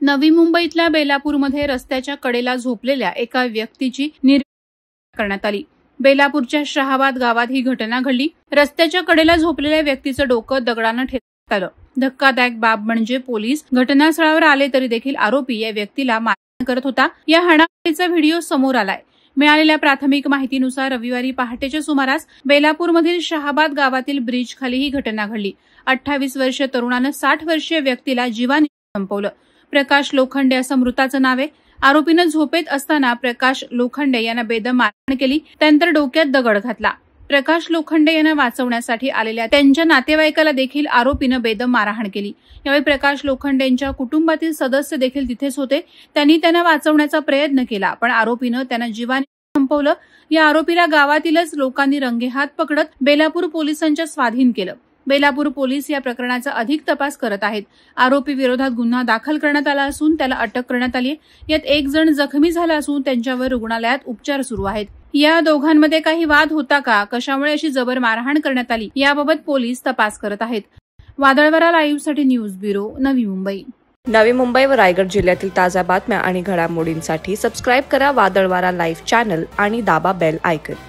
नवी मुंबईतल्या बेलापूरमध्ये रस्त्याच्या कडेला झोपलेल्या एका व्यक्तीची निर्मिती करण्यात आली। बेलापूरच्या शहाबाद गावात ही घटना घडली। रस्त्याच्या कडेला झोपलेल्या व्यक्तीचं डोकं दगडानं ठेचण्यात आलं। धक्कादायक बाब म्हणजे पोलीस घटनास्थळावर आले तरी देखील आरोपी या व्यक्तीला मारहाण करत होता। या हाणामारीचा व्हिडिओ समोर आलाय। मिळालेल्या प्राथमिक माहितीनुसार रविवारी पहाटेच्या सुमारास बेलापूरमधील शहाबाद गावातील ब्रिज खाली ही घटना घडली। 28 वर्षीय तरुणानं 60 वर्षीय व्यक्तीला जीवाने संपवलं। प्रकाश लोखंडे असं मृताचं नाव आहे। आरोपीनं झोपेत असताना प्रकाश लोखंडे यांना बेदम मारहाण केली, त्यानंतर डोक्यात दगड घातला। प्रकाश लोखंडे यांना वाचवण्यासाठी आलेल्या त्यांच्या नातेवाईकाला देखील आरोपीनं बेदम मारहाण केली। यावेळी प्रकाश लोखंडेंच्या कुटुंबातील सदस्य देखील तिथेच होते। त्यांनी त्यांना वाचवण्याचा प्रयत्न केला, पण आरोपीनं त्यांना जीवाने संपवलं। या आरोपीला गावातीलच लोकांनी रंगेहात पकडत बेलापूर पोलिसांच्या स्वाधीन केलं। बेलापूर पोलीस या प्रकरणाचा अधिक तपास करत आहेत। आरोपी विरोधात गुन्हा दाखल करण्यात आला असून त्याला अटक करण्यात आली आहे। यात एक जण जखमी झाला असून त्यांच्यावर रुग्णालयात उपचार सुरू आहेत। या दोघांमध्ये काही वाद होता का, कशामुळे अशी जबर मारहाण करण्यात आली याबाबत पोलीस तपास करत आहेत। वादळवारा लाईव्हसाठी न्यूज ब्युरो, नवी मुंबई। नवी मुंबई व रायगड जिल्ह्यातील ताज्या बातम्या आणि घडामोडींसाठी सबस्क्राईब करा वादळवारा लाईव्ह चॅनल आणि दाबा बेल आयकॉन।